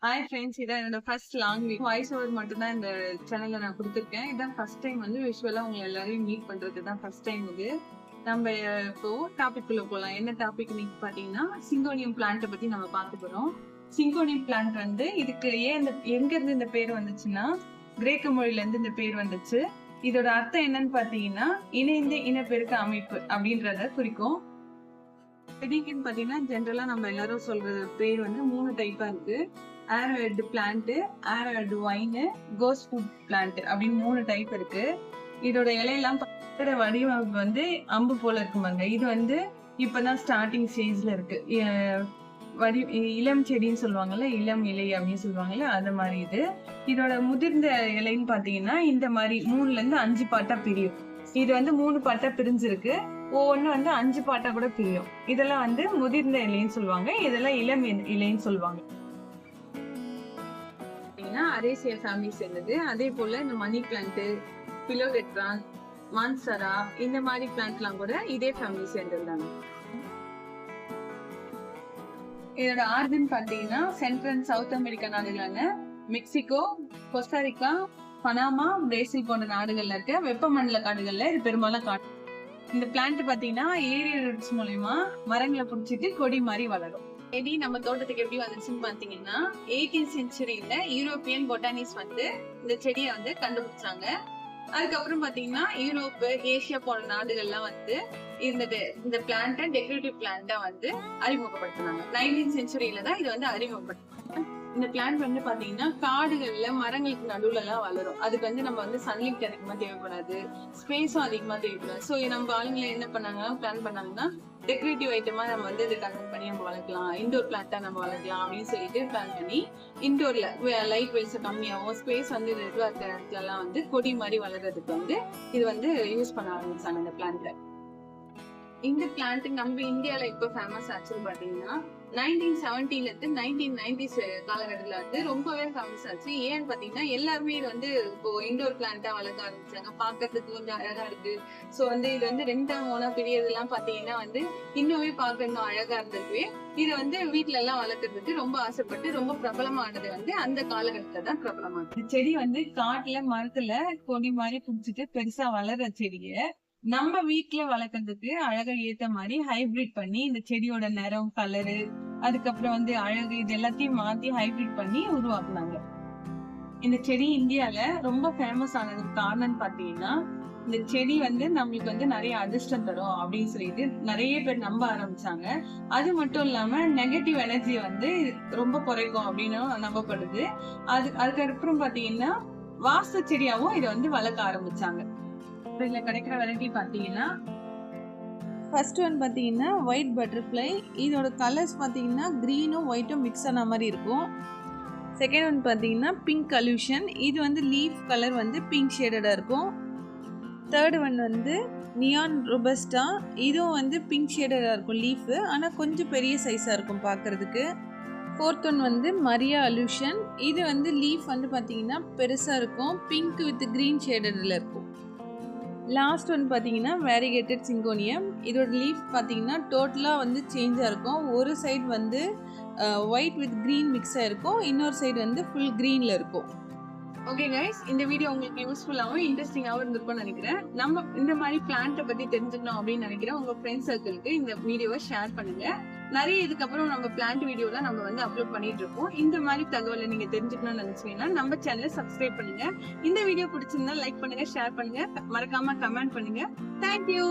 Hi friends, இதான் என்னோட first long voice over மட்டும் தான் இந்த சேனல்ல நான் கொடுத்துருக்கேன். இதான் ஃபர்ஸ்ட் டைம் வந்து விஷுவலா உங்க எல்லாரையும் மீட் பண்றது தான் ஃபர்ஸ்ட் டைம் இது. நம்ம இப்போ டாபிக் குள்ள போகலாம். என்ன டாபிக் நீங்க பாத்தீங்கன்னா சிங்கோனியம் பிளான்ட்டை பத்தி நம்ம பார்க்க போறோம். சிங்கோனியம் பிளான்ட் வந்து இதுக்கு எங்க இருந்து இந்த பேர் வந்துச்சுன்னா கிரேக்க மொழியில இருந்து இந்த பேர் வந்துச்சு. இதோட அர்த்தம் என்னன்னு பாத்தீங்கன்னா இணைந்த இனப்பெருக்க அமைப்பு அப்படின்றத குறிக்கும். செடிக்குன்னு பாத்தீங்கன்னா ஜென்ரலா நம்ம எல்லாரும் சொல்ற பேர் வந்து 3 டைப்பா இருக்கு. Arrowhead plant, arrowhead vine, ghost foot plant அப்படின்னு 3 டைப் இருக்கு. இதோட இலையெல்லாம் வடிவமைப்பு வந்து அம்பு போல இருக்குமாங்க. இது வந்து இப்பதான் ஸ்டார்டிங் ஸ்டேஜ்ல இருக்கு. இளம் செடின்னு சொல்லுவாங்கல்ல, இளம் இலை அப்படின்னு சொல்லுவாங்கல்ல, அது மாதிரி இது. இதோட முதிர்ந்த இலைன்னு பாத்தீங்கன்னா இந்த மாதிரி 3ல இருந்து 5 பாட்டா பிரியும். இது வந்து 3 பாட்டா பிரிஞ்சிருக்கு. ஒவ்வொன்னு வந்து 5 பாட்டா கூட பிரியும். இதெல்லாம் வந்து முதிர்ந்த இலைன்னு சொல்லுவாங்க, இதெல்லாம் இளம் இலைன்னு சொல்லுவாங்க. அரேசியா ஃபேமிலி சேர்ந்தது. அதே போல இந்த மணி பிளான்ட், பிலோடெட்ரான், மான்சரா இந்த மாதிரி பிளான்ட் எல்லாம் கூட இதே ஃபேமிலி சேர்ந்ததுதாங்க. இதோட ஆர்ஜின் பாத்தீங்கன்னா சென்ட்ரல் சவுத் அமெரிக்கா நாடுகளான மெக்சிகோ, கோஸ்டாரிக்கா, பனாமா, பிரேசில் போன்ற நாடுகள்ல இருக்க வெப்பமண்டல காடுகள்ல இது பெரும்பாலும் காடு. இந்த பிளான்ட் பாத்தீங்கன்னா ஏரியல் ரூட்ஸ் மூலமா மரங்களை புடிச்சிட்டு கொடி மாதிரி வளரும். செடி நம்ம தோட்டத்துக்கு எப்படி வந்துச்சுன்னு பாத்தீங்கன்னா 18th செஞ்சுரியில யூரோப்பியன் பொட்டானிஸ்ட் வந்து இந்த செடியை வந்து கண்டுபிடிச்சாங்க. அதுக்கப்புறம் பாத்தீங்கன்னா யூரோப்பு, ஏசியா போன்ற நாடுகள்லாம் வந்து இந்த பிளான்ட்டை டெக்கரேட்டிவ் பிளான்ட்டா வந்து அறிமுகப்படுத்தினாங்க. 19th செஞ்சுரியில தான் இது வந்து அறிமுகப்படுத்தினாங்க. இந்த பிளான்ட் வந்து பாத்தீங்கன்னா காடுகள்ல மரங்களுக்கு நடுவுல எல்லாம் வளரும். அதுக்கு வந்து நம்ம வந்து சன்லைட் அதிகமா தேவைப்படாது, ஸ்பேஸும் அதிகமா தேவைப்படாது. ஸோ நம்ம ஆளுங்களை என்ன பண்ணாங்கன்னா பிளான் பண்ணாங்கன்னா டெக்கரேட்டிவ் ஐட்டமா நம்ம வந்து இதை கன்வெர்ட் பண்ணி நம்ம வளர்க்கலாம், இண்டோர் பிளான்ட்டா நம்ம வளர்க்கலாம் அப்படின்னு சொல்லிட்டு பிளான் பண்ணி இண்டோர்ல லைட் வெளிச்சம் கம்மியாகவும் ஸ்பேஸ் வந்து இருக்கிற இடத்துல எல்லாம் வந்து கொடி மாதிரி வளர்றதுக்கு வந்து இது வந்து யூஸ் பண்ண ஆரம்பிச்சாங்க இந்த பிளான்ட்ல. இந்த பிளான்ட் நம்ம இந்தியால இப்ப ஃபேமஸ் ஆச்சுன்னு பாத்தீங்கன்னா 1970ல இருந்து 1990s காலகட்டத்துல வந்து ரொம்பவே ஃபேமஸ் ஆச்சு. ஏன்னு பாத்தீங்கன்னா எல்லாருமே இது வந்து இப்போ இண்டோர் பிளான்ட்டா வளர்க்க ஆரம்பிச்சாங்க. பாக்குறதுக்கு கொஞ்சம் அழகா இருக்கு. சோ வந்து இது வந்து 2 பெரியது எல்லாம் பாத்தீங்கன்னா வந்து இன்னுமே பார்க்க இன்னும் அழகா இருந்ததுவே இது வந்து வீட்டுல எல்லாம் வளர்க்கறதுக்கு ரொம்ப ஆசைப்பட்டு ரொம்ப பிரபலமானது வந்து அந்த காலகட்டத்துல தான் பிரபலமானது. செடி வந்து காட்டுல மரத்துல கொடி மாதிரி புடிச்சிட்டு பெருசா வளர்ற செடிய நம்ம வீட்டுல வளர்க்கறதுக்கு அழகா ஏத்த மாதிரி ஹைபிரிட் பண்ணி இந்த செடியோட நிறம், கலரு, அதுக்கப்புறம் வந்து அழகு இது எல்லாத்தையும் மாத்தி ஹைபிரிட் பண்ணி உருவாக்குனாங்க. இந்த செடி இந்தியால ரொம்ப ஃபேமஸ் ஆனதுக்கு காரணம் பாத்தீங்கன்னா இந்த செடி வந்து நம்மளுக்கு வந்து நிறைய அதிர்ஷ்டம் தரும் அப்படின்னு சொல்லிட்டு நிறைய பேர் நம்ப ஆரம்பிச்சாங்க. அது மட்டும் இல்லாம நெகட்டிவ் எனர்ஜி வந்து ரொம்ப குறைக்கும் அப்படின்னு நம்பப்படுது. அதுக்கப்புறம் பாத்தீங்கன்னா வாஸ்து செடியாவும் இதை வந்து வளர்க்க ஆரம்பிச்சாங்க. இதுல கிடைக்கிற வெரைட்டி பாத்தீங்கன்னா ஃபர்ஸ்ட் ஒன் பாத்தீங்கன்னா ஒயிட் பட்டர்ஃப்ளை. இதோட கலர்ஸ் பாத்தீங்கன்னா கிரீனும் ஒயிட்டும் மிக்ஸ் ஆன மாதிரி இருக்கும். செகண்ட் ஒன் பாத்தீங்கன்னா பிங்க் கல்யூஷன். இது வந்து லீஃப் கலர் வந்து பிங்க் ஷேடடா இருக்கும். தேர்ட் ஒன் வந்து நியான் ரோபஸ்டா. இதுவும் வந்து பிங்க் ஷேடடா இருக்கும் லீஃப், ஆனா கொஞ்சம் பெரிய சைஸா இருக்கும் பார்க்கிறதுக்கு. ஃபோர்த் ஒன் வந்து மரியா அலூஷன். இது வந்து லீஃப் வந்து பாத்தீங்கன்னா பெருசா இருக்கும், பிங்க் வித் கிரீன் ஷேடட்ல இருக்கும். லாஸ்ட் ஒன் பார்த்தீங்கன்னா வேரிகேட்டட் சிங்கோனியம். இதோட லீஃப் பார்த்தீங்கன்னா டோட்டலாக வந்து சேஞ்சாக இருக்கும். ஒரு சைடு வந்து ஒயிட் வித் க்ரீன் மிக்ஸாக இருக்கும், இன்னொரு சைடு வந்து ஃபுல் க்ரீனில் இருக்கும். ஓகே கைஸ், இந்த வீடியோ உங்களுக்கு யூஸ்ஃபுல்லாகவும் இன்ட்ரெஸ்டிங்காகவும் இருந்திருக்கும்னு நினைக்கிறேன். நம்ம இந்த மாதிரி பிளான்ட்டை பற்றி தெரிஞ்சுக்கணும் அப்படின்னு நினைக்கிறேன். உங்கள் ஃப்ரெண்ட்ஸ் சர்க்கிளுக்கு இந்த வீடியோவை ஷேர் பண்ணுங்க. நிறைய இதுக்கப்புறம் நம்ம பிளான்ட் வீடியோலாம் நம்ம வந்து அப்லோட் பண்ணிட்டு இருக்கோம். இந்த மாதிரி தகவலை நீங்க தெரிஞ்சுக்கணும்னு நினைச்சீங்கன்னா நம்ம சேனலை சப்ஸ்கிரைப் பண்ணுங்க. இந்த வீடியோ பிடிச்சிருந்தா லைக் பண்ணுங்க, ஷேர் பண்ணுங்க, மறக்காம கமெண்ட் பண்ணுங்க. தேங்க்யூ.